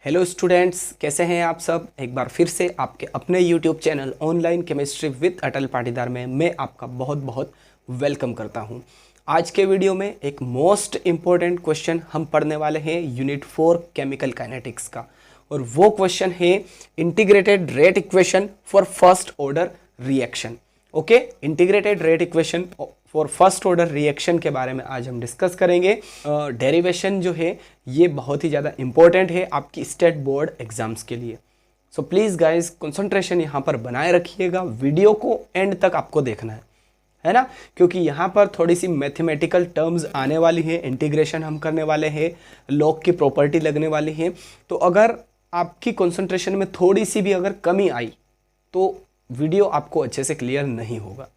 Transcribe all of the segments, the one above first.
Hello students, कैसे हैं आप सब। एक बार फिर से आपके अपने YouTube channel online chemistry with Atal Patidar में मैं आपका बहुत बहुत वेलकम करता हूं। आज के वीडियो में एक मोस्ट इम्पॉर्टेंट क्वेश्चन हम पढ़ने वाले हैं यूनिट 4 केमिकल काइनेटिक्स का, और वो क्वेश्चन है integrated rate equation for first order reaction. Okay, integrated rate equation for first order reaction के बारे में आज हम डिस्कस करेंगे। डेरिवेशन जो है ये बहुत ही ज़्यादा इंपॉर्टेंट है आपकी स्टेट बोर्ड एग्जाम्स के लिए। सो प्लीज़ गाइस कंसंट्रेशन यहाँ पर बनाए रखिएगा, वीडियो को एंड तक आपको देखना है ना, क्योंकि यहाँ पर थोड़ी सी मैथमेटिकल टर्म्स आने वाली हैं, इंटीग्रेशन हम करने वाले हैं, लॉग की प्रॉपर्टी लगने वाली है। तो अगर आपकी कंसंट्रेशन में थोड़ी सी भी अगर कमी आई तो वीडियो आपको अच्छे से क्लियर नहीं होगा।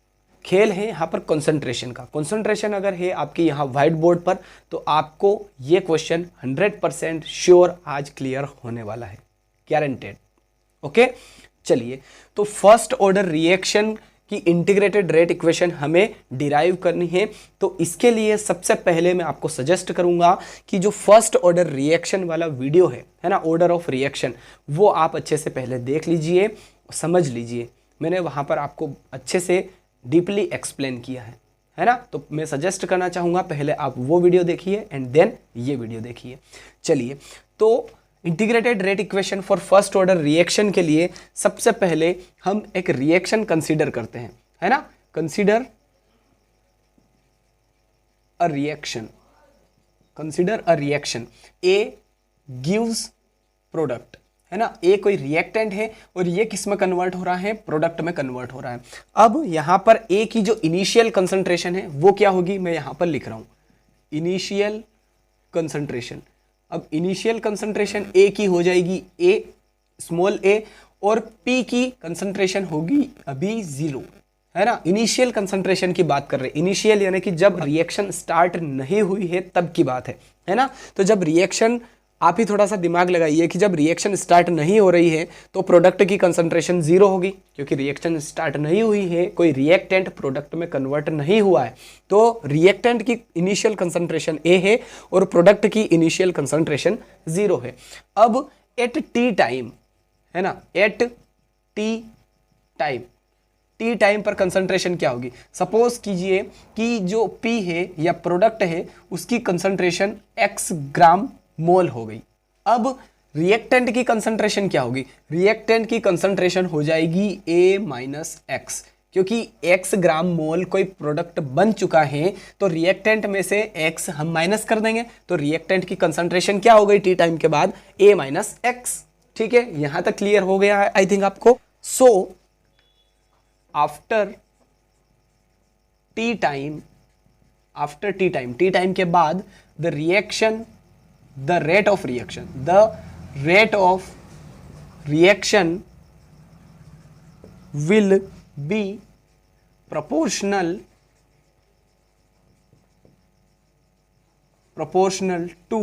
खेल है यहाँ पर कंसंट्रेशन का। कंसंट्रेशन अगर है आपकी यहाँ व्हाइट बोर्ड पर तो आपको ये क्वेश्चन 100% श्योर आज क्लियर होने वाला है, गारंटेड। ओके, चलिए, तो फर्स्ट ऑर्डर रिएक्शन की इंटीग्रेटेड रेट इक्वेशन हमें डिराइव करनी है। तो इसके लिए सबसे पहले मैं आपको सजेस्ट करूंगा कि जो फर्स्ट ऑर्डर रिएक्शन वाला वीडियो है ना, ऑर्डर ऑफ रिएक्शन, वो आप अच्छे से पहले देख लीजिए, समझ लीजिए। मैंने वहाँ पर आपको अच्छे से डीपली एक्सप्लेन किया है ना। तो मैं सजेस्ट करना चाहूँगा पहले आप वो वीडियो देखिए एंड देन ये वीडियो देखिए। चलिए, तो integrated rate equation for first order reaction के लिए सबसे पहले हम एक रिएक्शन कंसीडर करते हैं, है ना। Consider a reaction, consider a reaction. A gives product, है ना। ए कोई रिएक्टेंट है और ये किस में कन्वर्ट हो रहा है, प्रोडक्ट में कन्वर्ट हो रहा है। अब यहाँ पर ए की जो इनिशियल कंसंट्रेशन है वो क्या होगी, मैं यहाँ पर लिख रहा हूँ इनिशियल कंसंट्रेशन। अब इनिशियल कंसंट्रेशन ए की हो जाएगी ए, स्मॉल ए, और पी की कंसंट्रेशन होगी अभी 0, है ना। इनिशियल कंसंट्रेशन की बात कर रहे हैं, इनिशियल यानी कि जब रिएक्शन स्टार्ट नहीं हुई है तब की बात है ना। तो जब रिएक्शन, आप ही थोड़ा सा दिमाग लगाइए कि जब रिएक्शन स्टार्ट नहीं हो रही है तो प्रोडक्ट की कंसंट्रेशन 0 होगी, क्योंकि रिएक्शन स्टार्ट नहीं हुई है, कोई रिएक्टेंट प्रोडक्ट में कन्वर्ट नहीं हुआ है। तो रिएक्टेंट की इनिशियल कंसंट्रेशन ए है और प्रोडक्ट की इनिशियल कंसंट्रेशन 0 है। अब एट टी टाइम, है ना, at T time, T time पर कंसंट्रेशन क्या होगी। सपोज कीजिए कि जो पी है या प्रोडक्ट है उसकी कंसंट्रेशन x ग्राम मोल हो गई। अब रिएक्टेंट की कंसंट्रेशन क्या होगी, रिएक्टेंट की कंसंट्रेशन हो जाएगी a माइनस एक्स, क्योंकि x ग्राम मोल कोई प्रोडक्ट बन चुका है तो रिएक्टेंट में से x हम माइनस कर देंगे, तो रिएक्टेंट की कंसंट्रेशन क्या हो गई टी टाइम के बाद, a माइनस एक्स। ठीक है, यहां तक क्लियर हो गया है आई थिंक आपको। सो after t time, after t time, T time के बाद the reaction, the rate of reaction, the rate of reaction will be proportional to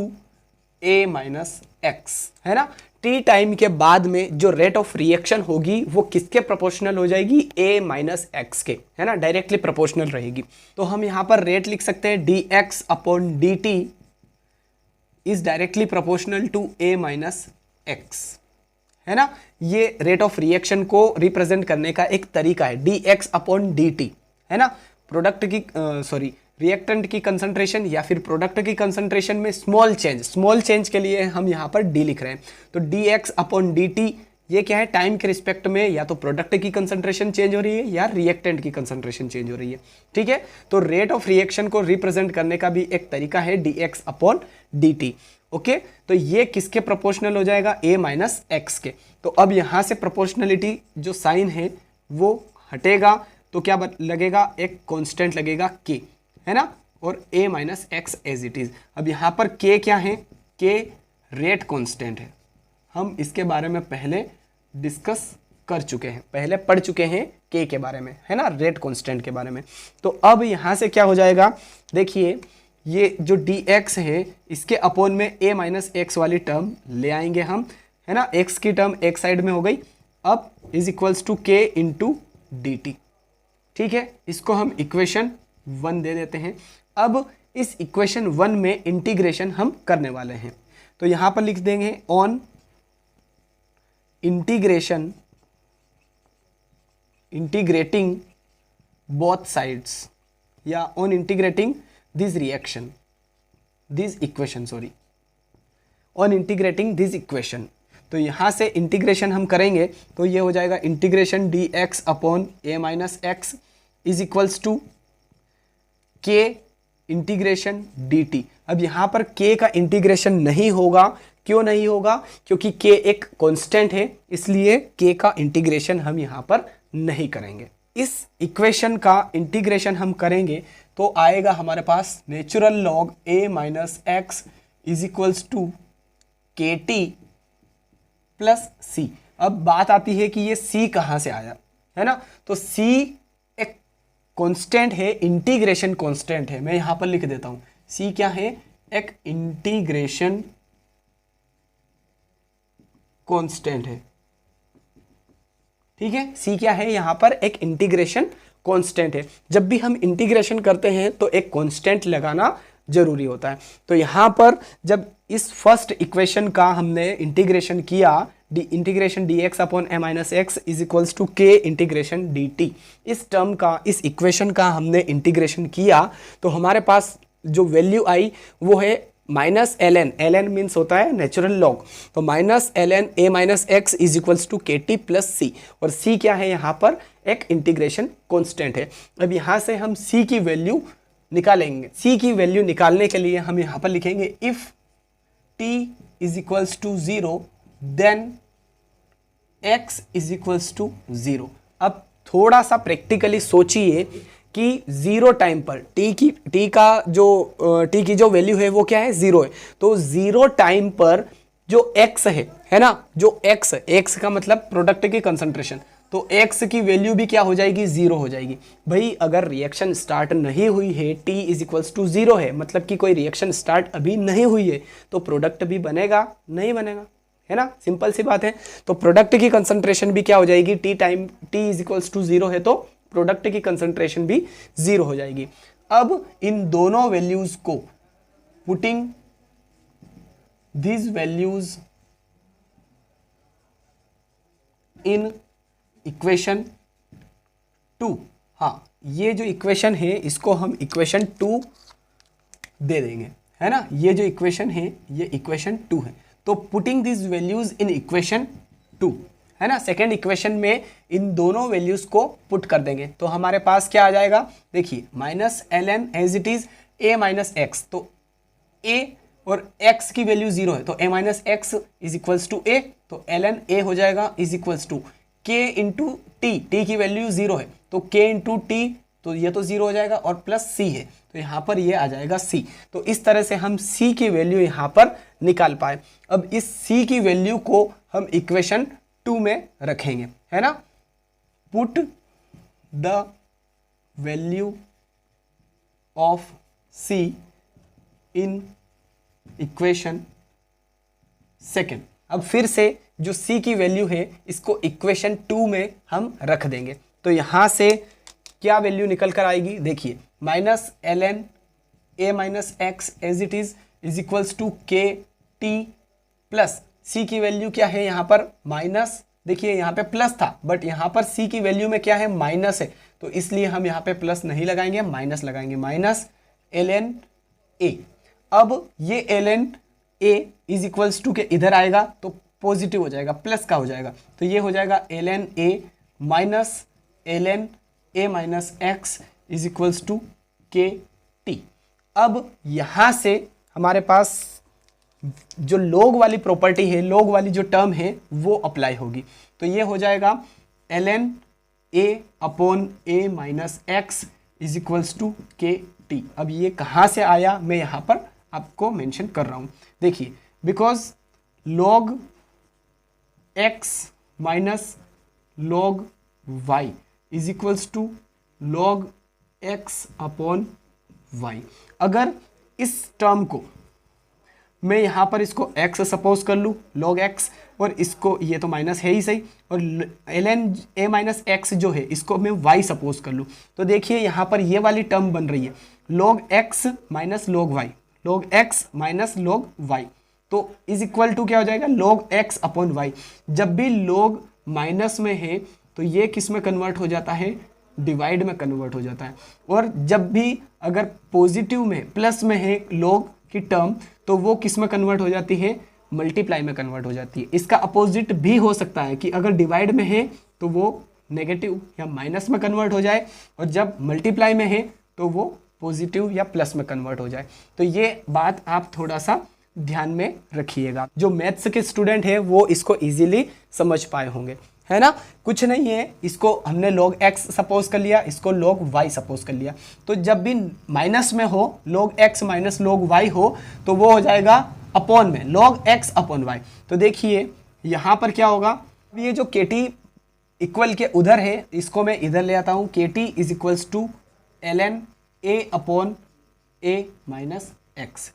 a minus x, है ना। टी टाइम के बाद में जो रेट ऑफ रिएक्शन होगी वो किसके प्रोपोर्शनल हो जाएगी, a माइनस एक्स के, है ना, डायरेक्टली प्रोपोर्शनल रहेगी। तो हम यहां पर रेट लिख सकते हैं dx upon dt is directly proportional to a minus x, है ना। ये रेट ऑफ रिएक्शन को रिप्रेजेंट करने का एक तरीका है, dx अपॉन dt, है ना। प्रोडक्ट की रिएक्टेंट की कंसंट्रेशन या फिर प्रोडक्ट की कंसंट्रेशन में स्मॉल चेंज के लिए हम यहाँ पर d लिख रहे हैं। तो dx अपॉन dt ये क्या है, टाइम के रिस्पेक्ट में या तो प्रोडक्ट की कंसंट्रेशन चेंज हो रही है या रिएक्टेंट की कंसंट्रेशन चेंज हो रही है। ठीक है, तो रेट ऑफ रिएक्शन को रिप्रेजेंट करने का भी एक तरीका है dx अपॉन dt। ओके, तो ये किसके प्रोपोर्शनल हो जाएगा, a माइनस एक्स के। तो अब यहां से प्रोपोर्शनलिटी जो साइन है वो हटेगा, तो क्या लगेगा, एक कांस्टेंट लगेगा k, है ना, और a minus x as it is. अब यहां पर k क्या है, k रेट कांस्टेंट है। हम इसके बारे में पहले डिस्कस कर चुके हैं, पहले पढ़ चुके हैं k के बारे में, है ना, रेट कांस्टेंट के बारे में। तो अब यहां से क्या हो जाएगा, देखिए ये जो dx है इसके अपोन में a माइनस एक्स वाली टर्म ले आएंगे हम, है ना, x की टर्म एक साइड में हो गई। अब is equals to k into d t. ठीक है, इसको हम इक्वेशन 1 दे देते हैं। अब इस इक्वेशन 1 में इंटीग्रेशन हम करने वाले हैं, तो यहाँ पर लिख देंगे ऑन इंटीग्रेटिंग बोथ साइड्स या on integrating this equation on integrating this equation. तो यहाँ से इंटीग्रेशन हम करेंगे तो ये हो जाएगा integration dx upon a minus x is equals to k integration dt। अब यहाँ पर k का इंटीग्रेशन नहीं होगा, क्यों नहीं होगा? क्योंकि k एक कांस्टेंट है, इसलिए k का इंटीग्रेशन हम यहाँ पर नहीं करेंगे। इस इक्वेशन का इंटीग्रेशन हम करेंगे तो आएगा हमारे पास natural log a minus x is equals to k t plus c. अब बात आती है कि ये c कहाँ से आया, है ना? तो c एक कांस्टेंट है, इंटीग्रेशन कांस्टेंट है। मैं यहाँ पर लिख देता हूँ, c क्या है? एक इंटीग्रेशन कांस्टेंट है, ठीक है। c क्या है? यहाँ पर एक इंटीग्रेशन कांस्टेंट है। जब भी हम इंटीग्रेशन करते हैं तो एक कांस्टेंट लगाना जरूरी होता है। तो यहाँ पर जब इस फर्स्ट इक्वेशन का हमने इंटीग्रेशन किया, integration dx upon a minus x is equals to k integration dt, इस टर्म का, इस इक्वेशन का हमने इंटीग्रेशन किया तो हमारे पास जो वैल्यू आई वो है माइनस ln, ln मीन्स होता है नेचुरल लॉग, तो minus ln a minus x is equals to k t plus c. और c क्या है? यहाँ पर एक इंटीग्रेशन कॉन्स्टेंट है। अब यहाँ से हम c की वैल्यू निकालेंगे। c की वैल्यू निकालने के लिए हम यहाँ पर लिखेंगे if t is equals to 0 then x is equals to 0। अब थोड़ा सा प्रैक्टिकली सोचिए कि 0 टाइम पर t की जो वैल्यू है वो क्या है? 0 है। तो 0 टाइम पर जो x है ना, जो x का मतलब प्रोडक्ट की कंसंट्रेशन, तो x की वैल्यू भी क्या हो जाएगी? 0 हो जाएगी। भाई अगर रिएक्शन स्टार्ट नहीं हुई है, t इज इक्वल्स टू 0 है, मतलब कि कोई रिएक्शन स्टार्ट अभी नहीं हुई है, तो प्रोडक्ट भी बनेगा? नहीं बनेगा, है ना? सिंपल सी बात है। तो प्रोडक्ट की कंसंट्रेशन भी क्या हो जाएगी? t इज इक्वल्स टू 0 है तो प्रोडक्ट की कंसंट्रेशन भी 0 हो जाएगी। अब इन दोनों वैल्यूज को putting these values in equation 2, हाँ ये जो इक्वेशन है इसको हम इक्वेशन 2 दे देंगे, है ना? ये जो इक्वेशन है ये इक्वेशन 2 है। तो putting this values in equation 2, है ना, सेकेंड इक्वेशन में इन दोनों वैल्यूज को पुट कर देंगे तो हमारे पास क्या आ जाएगा? देखिए minus ln as it is a minus x, तो a और x की वैल्यू 0 है तो a minus x is equals to a, तो ln a हो जाएगा is equals to k into t की वैल्यू 0 है तो k इंटू टी, तो ये तो 0 हो जाएगा और प्लस c है तो यहाँ पर ये आ जाएगा c। तो इस तरह से हम c की वैल्यू यहाँ पर निकाल पाए। अब इस c की वैल्यू को हम इक्वेशन 2 में रखेंगे, है ना। Put the value of c in equation second. अब फिर से जो c की वैल्यू है इसको इक्वेशन 2 में हम रख देंगे तो यहाँ से क्या वैल्यू निकल कर आएगी? देखिए minus ln a minus x as it is equals to k t plus c की वैल्यू क्या है यहाँ पर? माइनस, देखिए यहाँ पे प्लस था बट यहाँ पर c की वैल्यू में क्या है? माइनस है, तो इसलिए हम यहाँ पे प्लस नहीं लगाएंगे, माइनस लगाएंगे, माइनस ln a। अब ये ln a is equals to के इधर आएगा तो पॉजिटिव हो जाएगा, प्लस का हो जाएगा, तो ये हो जाएगा ln a minus ln a minus x is equals to k t. अब यहाँ से हमारे पास जो log वाली प्रॉपर्टी है, log वाली जो टर्म है वो अप्लाई होगी, तो ये हो जाएगा ln a upon a minus x is equals to k t. अब ये कहाँ से आया मैं यहाँ पर आपको मेंशन कर रहा हूँ। देखिए because log x minus log y is equals to log x upon y। अगर इस टर्म को मैं यहाँ पर इसको x सपोज कर लूँ log x, और इसको, ये तो माइनस है ही सही, और ln a माइनस एक्स जो है इसको मैं y सपोज कर लूँ, तो देखिए यहाँ पर ये वाली टर्म बन रही है log x minus log y, log x minus log y। तो इज इक्वल टू क्या हो जाएगा, log x अपॉन वाई। जब भी log माइनस में है तो ये किस में कन्वर्ट हो जाता है, डिवाइड में कन्वर्ट हो जाता है। और जब भी अगर पॉजिटिव में प्लस में है log की टर्म तो वो किस में कन्वर्ट हो जाती है, मल्टीप्लाई में कन्वर्ट हो जाती है। इसका अपोजिट भी हो सकता है कि अगर डिवाइड में है तो वो नेगेटिव या माइनस में कन्वर्ट हो जाए, और जब मल्टीप्लाई में है तो वो पॉजिटिव या प्लस में कन्वर्ट हो जाए। तो ये बात आप थोड़ा सा ध्यान में रखिएगा। जो मैथ्स के स्टूडेंट है वो इसको इजीली समझ पाए होंगे, है ना। कुछ नहीं है, इसको हमने log x सपोज कर लिया, इसको log y सपोज कर लिया। तो जब भी माइनस में हो, log x minus log y हो, तो वो हो जाएगा अपॉन में log x अपॉन y। तो देखिए यहाँ पर क्या होगा, ये जो kt इक्वल के उधर है, इसको मैं इधर ले आता हूँ। kt is equals to ln a upon a minus x।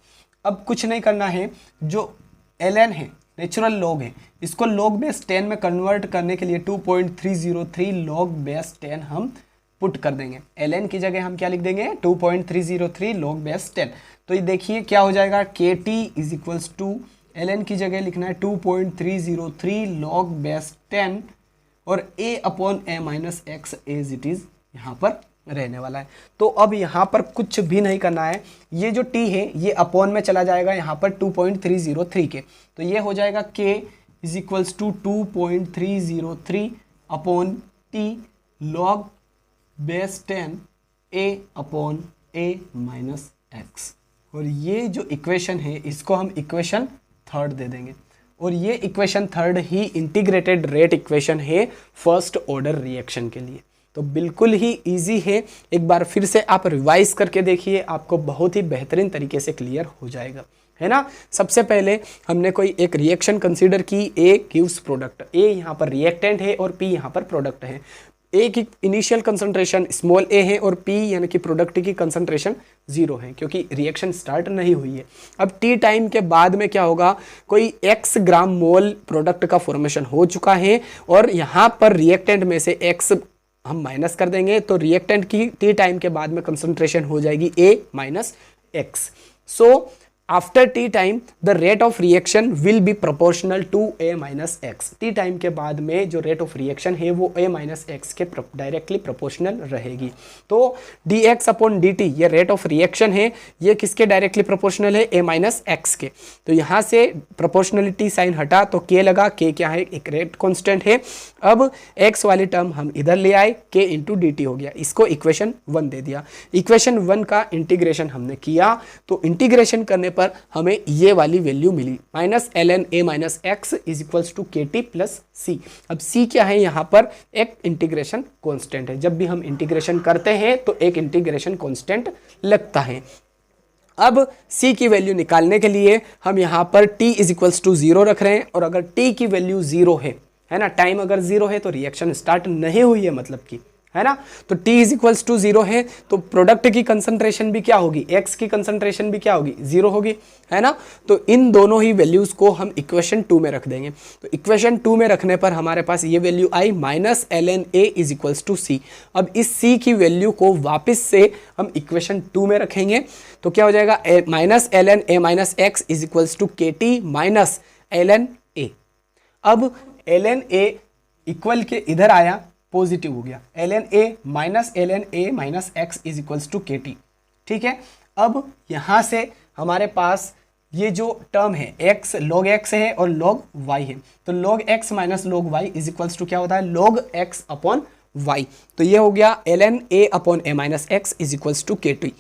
अब कुछ नहीं करना है, जो ln है नेचुरल लॉग है, इसको log बेस 10 में कन्वर्ट करने के लिए 2.303 log बेस 10 हम पुट कर देंगे। ln की जगह हम क्या लिख देंगे, 2.303 log बेस 10। तो ये देखिए क्या हो जाएगा, kt is equals to ln की जगह लिखना है 2.303 log बेस 10 और a upon a minus x as it is यहाँ पर रहने वाला है। तो अब यहाँ पर कुछ भी नहीं करना है, ये जो t है ये अपॉन में चला जाएगा यहाँ पर 2.303 के। तो ये हो जाएगा k is equals to 2.303 upon t log base 10 a upon a minus x। और ये जो इक्वेशन है इसको हम इक्वेशन थर्ड दे देंगे, और ये इक्वेशन थर्ड ही इंटीग्रेटेड रेट इक्वेशन है फर्स्ट ऑर्डर रिएक्शन के लिए। तो बिल्कुल ही इजी है, एक बार फिर से आप रिवाइज करके देखिए, आपको बहुत ही बेहतरीन तरीके से क्लियर हो जाएगा, है ना। सबसे पहले हमने कोई एक रिएक्शन कंसीडर की, A गिव्स प्रोडक्ट, A यहाँ पर रिएक्टेंट है और P यहाँ पर प्रोडक्ट है। A की इनिशियल कंसंट्रेशन स्मॉल a है और P यानी कि प्रोडक्ट की कंसंट्रेशन 0 है, क्योंकि रिएक्शन स्टार्ट नहीं हुई है। अब T टाइम के बाद में क्या होगा, कोई x ग्राम मोल प्रोडक्ट का फॉर्मेशन हो चुका है, और यहाँ पर रिएक्टेंट में से x हम माइनस कर देंगे, तो रिएक्टेंट की T टाइम के बाद में कंसंट्रेशन हो जाएगी A minus x. So after t time the rate of reaction will be proportional to a minus x. T time के बाद में जो रेट ऑफ रिएक्शन है वो a माइनस एक्स के डायरेक्टली प्रोपोर्शनल रहेगी। तो dx अपॉन dt ये रेट ऑफ रिएक्शन है, ये किसके डायरेक्टली प्रोपोर्शनल है, a माइनस एक्स के। तो यहाँ से प्रोपोर्शनलिटी साइन हटा तो k लगा, k क्या है, एक रेट कॉन्स्टेंट है। अब x वाली टर्म हम इधर ले आए, k इंटू डी टी हो गया, इसको इक्वेशन 1 दे दिया। इक्वेशन 1 का इंटीग्रेशन हमने किया, तो इंटीग्रेशन करने पर हमें ये वाली वैल्यू मिली, minus ln a minus x is equals to k t plus c. अब c क्या है, यहाँ पर एक इंटीग्रेशन कांस्टेंट है। जब भी हम इंटीग्रेशन करते हैं तो एक इंटीग्रेशन कांस्टेंट लगता है। अब c की वैल्यू निकालने के लिए हम यहाँ पर t इज इक्वल्स टू 0 रख रहे हैं, और अगर t की वैल्यू 0 है ना, टाइम अगर 0 है तो रिएक्शन स्टार्ट नहीं हुई है मतलब की, है ना। तो t इज इक्वल्स टू 0 है तो प्रोडक्ट की कंसंट्रेशन भी क्या होगी, x की कंसंट्रेशन भी क्या होगी, 0 होगी, है ना। तो इन दोनों ही वैल्यूज को हम इक्वेशन 2 में रख देंगे। तो इक्वेशन 2 में रखने पर हमारे पास ये value I minus ln a is equals to c. अब इस c की वैल्यू को वापस से हम इक्वेशन 2 में रखेंगे, तो क्या हो जाएगा, minus ln a minus x is equals to k t minus ln a। अब ln a इक्वल के इधर आया, पॉजिटिव हो गया, ln a minus ln a minus x is equals to k t, ठीक है। अब यहाँ से हमारे पास ये जो टर्म है x log x है और log y है, तो log x minus log y is equals to क्या होता है, log x अपॉन y। तो ये हो गया ln a upon a minus x is equals to k t.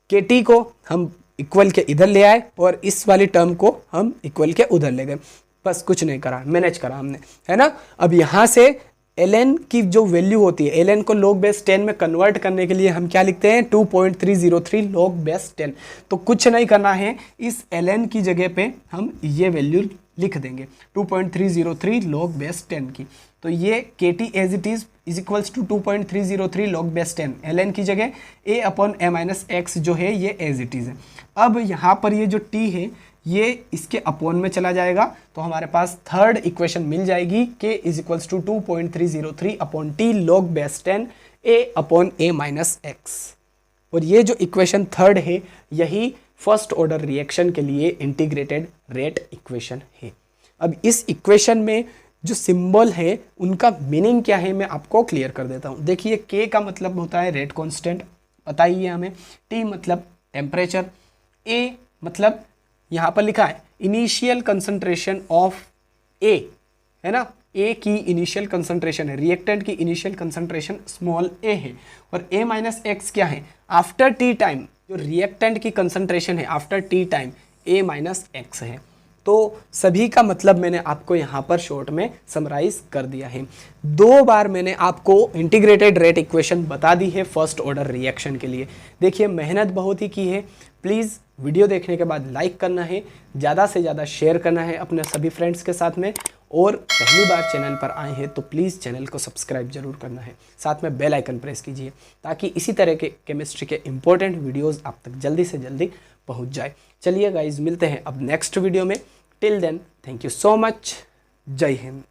K t को हम इक्वल के इधर ले आए और इस वाली टर्म को हम इक्वल के उधर ले गए, बस कुछ नहीं करा, मैनेज करा हमने, है ना। अब यहाँ से ln की जो वैल्यू होती है, ln को log बेस 10 में कन्वर्ट करने के लिए हम क्या लिखते हैं, 2.303 log बेस 10। तो कुछ नहीं करना है, इस ln की जगह पे हम ये वैल्यू लिख देंगे 2.303 log बेस 10 की। तो ये kt as it is equals to 2.303 log base 10, ln की जगह a upon a minus x जो है ये एज इट इज है। अब यहाँ पर ये जो t है ये इसके अपॉन में चला जाएगा, तो हमारे पास थर्ड इक्वेशन मिल जाएगी, k is equals to 2.303 upon t log base 10 a upon a minus x. और ये जो इक्वेशन थर्ड है यही फर्स्ट ऑर्डर रिएक्शन के लिए इंटीग्रेटेड रेट इक्वेशन है। अब इस इक्वेशन में जो सिंबल है उनका मीनिंग क्या है मैं आपको क्लियर कर देता हूँ। देखिए के का मतलब होता है रेट कांस्टेंट, पता ही है हमें। टी मतलब टेम्परेचर, ए मतलब यहाँ पर लिखा है इनिशियल कंसंट्रेशन ऑफ ए, है ना, ए की इनिशियल कंसंट्रेशन है, रिएक्टेंट की इनिशियल कंसंट्रेशन स्मॉल ए है, और ए माइनस एक्स क्या है, आफ्टर टी टाइम जो रिएक्टेंट की कंसंट्रेशन है आफ्टर टी टाइम ए माइनस एक्स है। तो सभी का मतलब मैंने आपको यहाँ पर शॉर्ट में समराइज कर दिया है। 2 बार मैंने आपको इंटीग्रेटेड रेट इक्वेशन बता दी है फर्स्ट ऑर्डर रिएक्शन के लिए। देखिए मेहनत बहुत ही की है, प्लीज़ वीडियो देखने के बाद लाइक करना है, ज़्यादा से ज़्यादा शेयर करना है अपने सभी फ्रेंड्स के साथ में, और पहली बार चैनल पर आए हैं तो प्लीज़ चैनल को सब्सक्राइब जरूर करना है, साथ में बेल आइकन प्रेस कीजिए ताकि इसी तरह के केमिस्ट्री के इंपॉर्टेंट वीडियोस आप तक जल्दी से जल्दी पहुंच जाए। चलिए गाइज मिलते हैं अब नेक्स्ट वीडियो में। Till then thank you so much, जय हिंद।